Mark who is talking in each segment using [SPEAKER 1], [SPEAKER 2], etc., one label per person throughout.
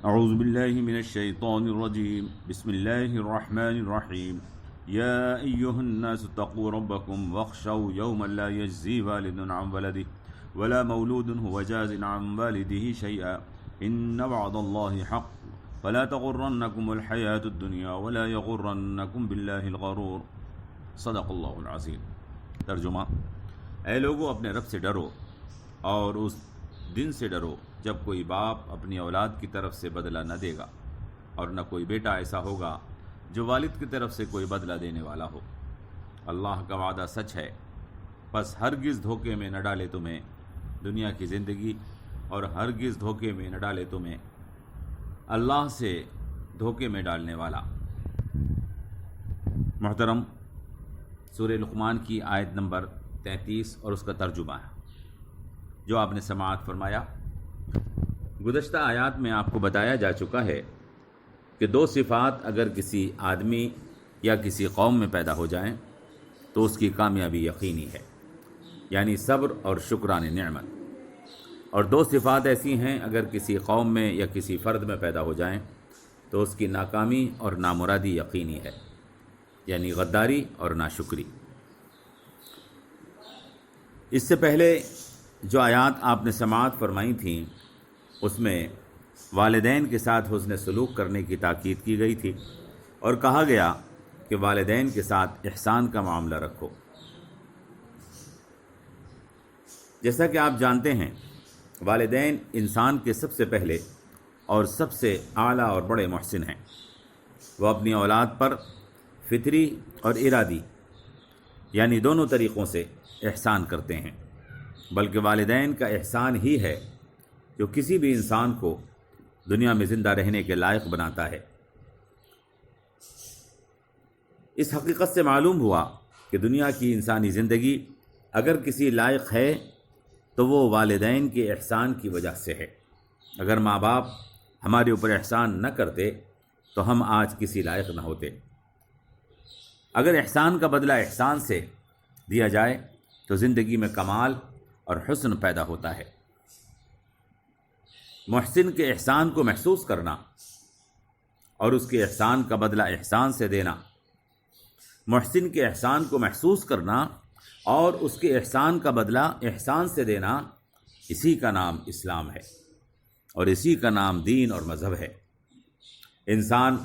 [SPEAKER 1] اعوذ باللہ من الشیطان الرجیم بسم اللہ الرحمن الرحیم یا ایہا الناس اتقوا ربکم واخشوا یوما لا یجزی والد عن ولده ولا مولود هو جاز عن والده شیئا ان وعد اللہ حق فلا تغرنکم الحیاة الدنیا ولا یغرنکم باللہ الغرور صدق اللہ العظیم۔ ترجمہ: اے لوگو، اپنے رب سے ڈرو اور اس دن سے ڈرو جب کوئی باپ اپنی اولاد کی طرف سے بدلہ نہ دے گا اور نہ کوئی بیٹا ایسا ہوگا جو والد کی طرف سے کوئی بدلہ دینے والا ہو۔ اللہ کا وعدہ سچ ہے، پس ہرگز دھوکے میں نہ ڈالے تمہیں دنیا کی زندگی، اور ہرگز دھوکے میں نہ ڈالے تمہیں اللہ سے دھوکے میں ڈالنے والا۔ محترم، سورہ لقمان کی آیت نمبر 33 اور اس کا ترجمہ ہے جو آپ نے سماعت فرمایا۔ گزشتہ آیات میں آپ کو بتایا جا چکا ہے کہ دو صفات اگر کسی آدمی یا کسی قوم میں پیدا ہو جائیں تو اس کی کامیابی یقینی ہے، یعنی صبر اور شکران نعمت۔ اور دو صفات ایسی ہیں اگر کسی قوم میں یا کسی فرد میں پیدا ہو جائیں تو اس کی ناکامی اور نامرادی یقینی ہے، یعنی غداری اور ناشکری۔ اس سے پہلے جو آیات آپ نے سماعت فرمائی تھیں اس میں والدین کے ساتھ حسن سلوک کرنے کی تاکید کی گئی تھی اور کہا گیا کہ والدین کے ساتھ احسان کا معاملہ رکھو۔ جیسا کہ آپ جانتے ہیں، والدین انسان کے سب سے پہلے اور سب سے اعلیٰ اور بڑے محسن ہیں۔ وہ اپنی اولاد پر فطری اور ارادی، یعنی دونوں طریقوں سے احسان کرتے ہیں، بلکہ والدین کا احسان ہی ہے جو کسی بھی انسان کو دنیا میں زندہ رہنے کے لائق بناتا ہے۔ اس حقیقت سے معلوم ہوا کہ دنیا کی انسانی زندگی اگر کسی لائق ہے تو وہ والدین کے احسان کی وجہ سے ہے۔ اگر ماں باپ ہمارے اوپر احسان نہ کرتے تو ہم آج کسی لائق نہ ہوتے۔ اگر احسان کا بدلہ احسان سے دیا جائے تو زندگی میں کمال اور حسن پیدا ہوتا ہے۔ محسن کے احسان کو محسوس کرنا اور اس کے احسان کا بدلہ احسان سے دینا، محسن کے احسان کو محسوس کرنا اور اس کے احسان کا بدلہ احسان سے دینا، اسی کا نام اسلام ہے اور اسی کا نام دین اور مذہب ہے۔ انسان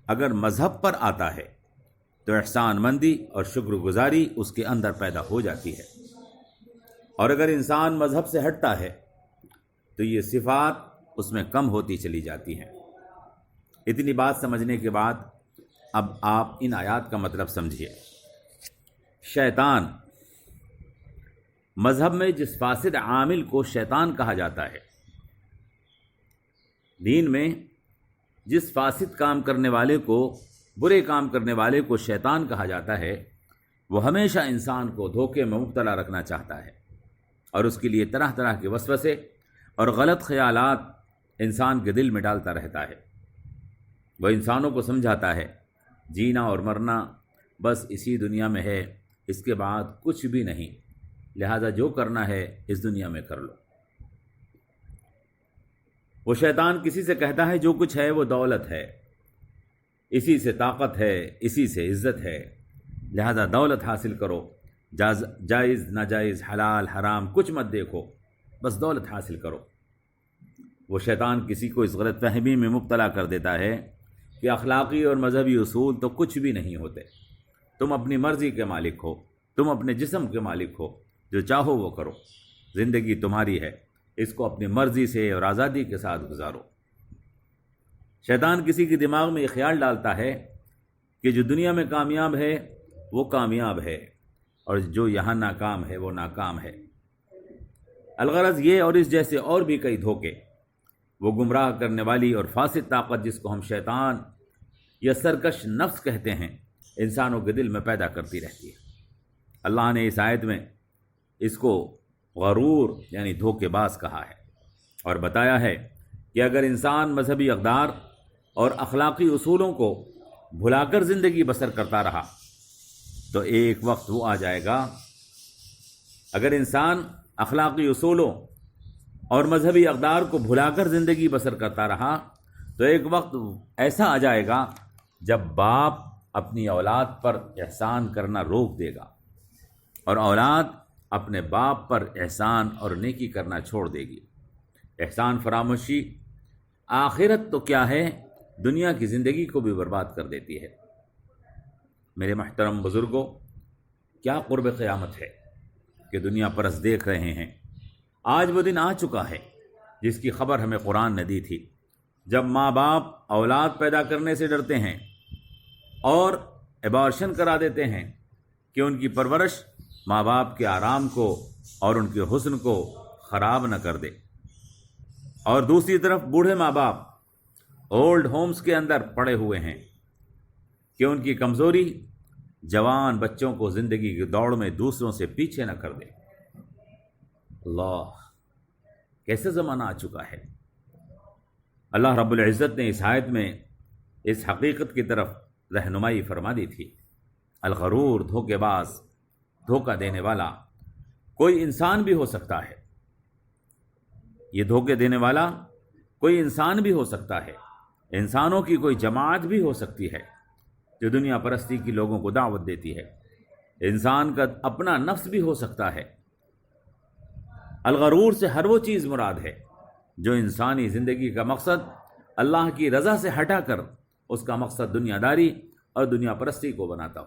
[SPEAKER 1] اگر مذہب پر آتا ہے تو احسان مندی اور شکر گزاری اس کے اندر پیدا ہو جاتی ہے، اور اگر انسان مذہب سے ہٹتا ہے تو یہ صفات اس میں کم ہوتی چلی جاتی ہیں۔ اتنی بات سمجھنے کے بعد اب آپ ان آیات کا مطلب سمجھیے۔ شیطان، مذہب میں جس فاسد عامل کو شیطان کہا جاتا ہے، دین میں جس فاسد کام کرنے والے کو، برے کام کرنے والے کو شیطان کہا جاتا ہے، وہ ہمیشہ انسان کو دھوکے میں مبتلا رکھنا چاہتا ہے اور اس کے لیے طرح طرح کے وسوسے اور غلط خیالات انسان کے دل میں ڈالتا رہتا ہے۔ وہ انسانوں کو سمجھاتا ہے جینا اور مرنا بس اسی دنیا میں ہے، اس کے بعد کچھ بھی نہیں، لہذا جو کرنا ہے اس دنیا میں کر لو۔ وہ شیطان کسی سے کہتا ہے جو کچھ ہے وہ دولت ہے، اسی سے طاقت ہے، اسی سے عزت ہے، لہذا دولت حاصل کرو، جائز ناجائز حلال حرام کچھ مت دیکھو، بس دولت حاصل کرو۔ وہ شیطان کسی کو اس غلط فہمی میں مبتلا کر دیتا ہے کہ اخلاقی اور مذہبی اصول تو کچھ بھی نہیں ہوتے، تم اپنی مرضی کے مالک ہو، تم اپنے جسم کے مالک ہو، جو چاہو وہ کرو، زندگی تمہاری ہے، اس کو اپنی مرضی سے اور آزادی کے ساتھ گزارو۔ شیطان کسی کے دماغ میں یہ خیال ڈالتا ہے کہ جو دنیا میں کامیاب ہے وہ کامیاب ہے اور جو یہاں ناکام ہے وہ ناکام ہے۔ الغرض یہ اور اس جیسے اور بھی کئی دھوکے وہ گمراہ کرنے والی اور فاسد طاقت جس کو ہم شیطان یا سرکش نفس کہتے ہیں انسانوں کے دل میں پیدا کرتی رہتی ہے۔ اللہ نے اس آیت میں اس کو غرور یعنی دھوکے باز کہا ہے اور بتایا ہے کہ اگر انسان مذہبی اقدار اور اخلاقی اصولوں کو بھلا کر زندگی بسر کرتا رہا تو ایک وقت وہ آ جائے گا، اگر انسان اخلاقی اصولوں اور مذہبی اقدار کو بھلا کر زندگی بسر کرتا رہا تو ایک وقت ایسا آ جائے گا جب باپ اپنی اولاد پر احسان کرنا روک دے گا اور اولاد اپنے باپ پر احسان اور نیکی کرنا چھوڑ دے گی۔ احسان فراموشی آخرت تو کیا ہے، دنیا کی زندگی کو بھی برباد کر دیتی ہے۔ میرے محترم بزرگوں، کیا قرب قیامت ہے کہ دنیا پرست دیکھ رہے ہیں۔ آج وہ دن آ چکا ہے جس کی خبر ہمیں قرآن نے دی تھی، جب ماں باپ اولاد پیدا کرنے سے ڈرتے ہیں اور ابارشن کرا دیتے ہیں کہ ان کی پرورش ماں باپ کے آرام کو اور ان کے حسن کو خراب نہ کر دے، اور دوسری طرف بوڑھے ماں باپ اولڈ ہومز کے اندر پڑے ہوئے ہیں کہ ان کی کمزوری جوان بچوں کو زندگی کی دوڑ میں دوسروں سے پیچھے نہ کر دے۔ اللہ، کیسے زمانہ آ چکا ہے۔ اللہ رب العزت نے اس آیت میں اس حقیقت کی طرف رہنمائی فرما دی تھی۔ الغرور، دھوکے باز، دھوکہ دینے والا کوئی انسان بھی ہو سکتا ہے۔ یہ دھوکے دینے والا کوئی انسان بھی ہو سکتا ہے، انسانوں کی کوئی جماعت بھی ہو سکتی ہے جو دنیا پرستی کی لوگوں کو دعوت دیتی ہے، انسان کا اپنا نفس بھی ہو سکتا ہے۔ الغرور سے ہر وہ چیز مراد ہے جو انسانی زندگی کا مقصد اللہ کی رضا سے ہٹا کر اس کا مقصد دنیا داری اور دنیا پرستی کو بناتا ہو،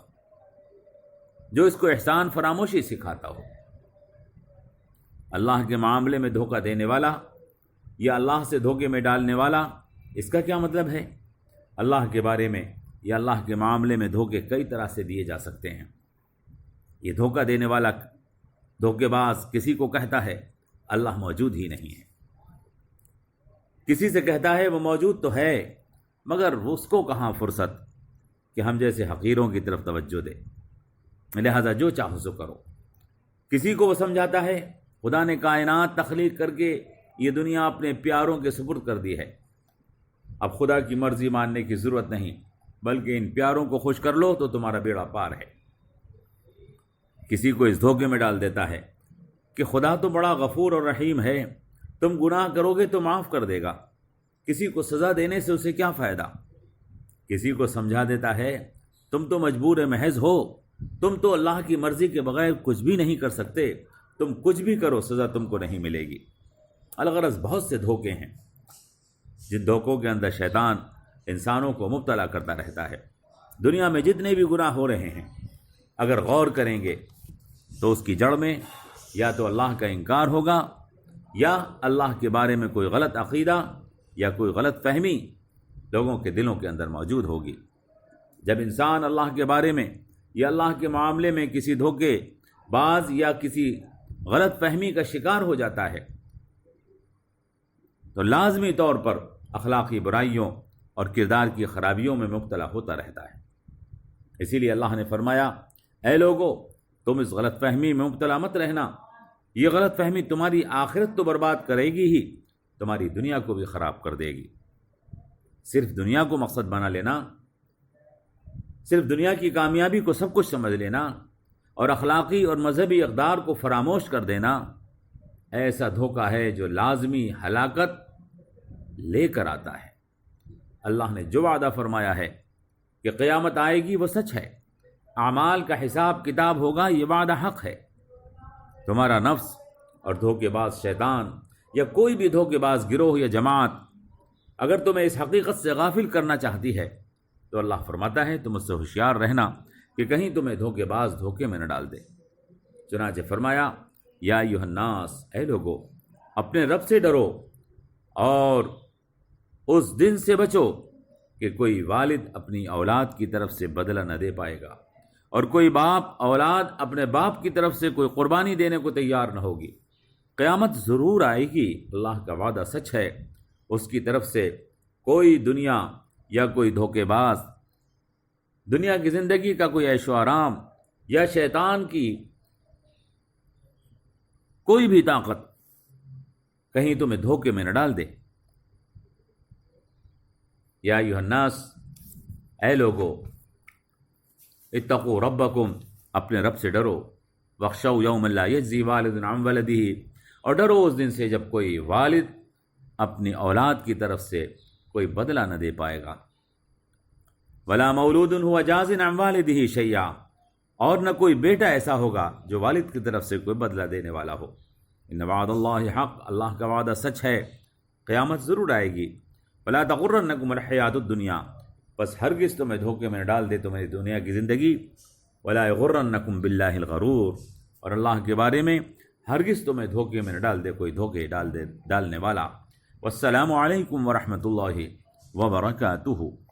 [SPEAKER 1] جو اس کو احسان فراموشی سکھاتا ہو۔ اللہ کے معاملے میں دھوکہ دینے والا یا اللہ سے دھوکے میں ڈالنے والا، اس کا کیا مطلب ہے؟ اللہ کے بارے میں یا اللہ کے معاملے میں دھوکے کئی طرح سے دیے جا سکتے ہیں۔ یہ دھوکہ دینے والا دھوکے باز کسی کو کہتا ہے اللہ موجود ہی نہیں ہے، کسی سے کہتا ہے وہ موجود تو ہے مگر اس کو کہاں فرصت کہ ہم جیسے حقیروں کی طرف توجہ دے، لہذا جو چاہو سو کرو۔ کسی کو وہ سمجھاتا ہے خدا نے کائنات تخلیق کر کے یہ دنیا اپنے پیاروں کے سپرد کر دی ہے، اب خدا کی مرضی ماننے کی ضرورت نہیں، بلکہ ان پیاروں کو خوش کر لو تو تمہارا بیڑا پار ہے۔ کسی کو اس دھوکے میں ڈال دیتا ہے کہ خدا تو بڑا غفور اور رحیم ہے، تم گناہ کرو گے تو معاف کر دے گا، کسی کو سزا دینے سے اسے کیا فائدہ۔ کسی کو سمجھا دیتا ہے تم تو مجبور محض ہو، تم تو اللہ کی مرضی کے بغیر کچھ بھی نہیں کر سکتے، تم کچھ بھی کرو سزا تم کو نہیں ملے گی۔ الغرض بہت سے دھوکے ہیں جن دھوکوں کے اندر شیطان انسانوں کو مبتلا کرتا رہتا ہے۔ دنیا میں جتنے بھی گناہ ہو رہے ہیں اگر غور کریں گے تو اس کی جڑ میں یا تو اللہ کا انکار ہوگا یا اللہ کے بارے میں کوئی غلط عقیدہ یا کوئی غلط فہمی لوگوں کے دلوں کے اندر موجود ہوگی۔ جب انسان اللہ کے بارے میں یا اللہ کے معاملے میں کسی دھوکے باز یا کسی غلط فہمی کا شکار ہو جاتا ہے تو لازمی طور پر اخلاقی برائیوں اور کردار کی خرابیوں میں مبتلا ہوتا رہتا ہے۔ اسی لیے اللہ نے فرمایا اے لوگو تم اس غلط فہمی میں مبتلا مت رہنا، یہ غلط فہمی تمہاری آخرت تو برباد کرے گی ہی، تمہاری دنیا کو بھی خراب کر دے گی۔ صرف دنیا کو مقصد بنا لینا، صرف دنیا کی کامیابی کو سب کچھ سمجھ لینا اور اخلاقی اور مذہبی اقدار کو فراموش کر دینا، ایسا دھوکہ ہے جو لازمی ہلاکت لے کر آتا ہے۔ اللہ نے جو وعدہ فرمایا ہے کہ قیامت آئے گی وہ سچ ہے، اعمال کا حساب کتاب ہوگا، یہ وعدہ حق ہے۔ تمہارا نفس اور دھوکے باز شیطان یا کوئی بھی دھوکے باز گروہ یا جماعت اگر تمہیں اس حقیقت سے غافل کرنا چاہتی ہے تو اللہ فرماتا ہے تم اس سے ہوشیار رہنا کہ کہیں تمہیں دھوکے باز دھوکے میں نہ ڈال دے۔ چنانچہ فرمایا یا ایھا الناس، اے لوگو اپنے رب سے ڈرو اور اس دن سے بچو کہ کوئی والد اپنی اولاد کی طرف سے بدلہ نہ دے پائے گا اور کوئی باپ اولاد اپنے باپ کی طرف سے کوئی قربانی دینے کو تیار نہ ہوگی۔ قیامت ضرور آئے گی، اللہ کا وعدہ سچ ہے، اس کی طرف سے کوئی دنیا یا کوئی دھوکے باز دنیا کی زندگی کا کوئی عیش و آرام یا شیطان کی کوئی بھی طاقت کہیں تمہیں دھوکے میں نہ ڈال دے۔ یا ایھا الناس، اے لوگو اتقوا ربکم، اپنے رب سے ڈرو، واخشوا یوما لا یجزی والد عن ولدہ اور ڈرو اس دن سے جب کوئی والد اپنی اولاد کی طرف سے کوئی بدلہ نہ دے پائے گا. ولا مولود هو جاز عن والده شيئا، اور نہ کوئی بیٹا ایسا ہوگا جو والد کی طرف سے کوئی بدلہ دینے والا ہو. ان وعد اللہ حق، اللہ کا وعدہ سچ ہے، قیامت ضرور آئے گی. ولا تغرنکم الحیات الدنیا، بس ہرگز تمہیں دھوکے میں ڈال دے تمہیں دنیا کی زندگی. ولا یغرنکم باللہ الغرور، اور اللہ کے بارے میں ہرگز تمہیں دھوکے میں نہ ڈال دے کوئی دھوکے ڈالنے والا. والسلام علیکم ورحمۃ اللہ وبرکاتہ.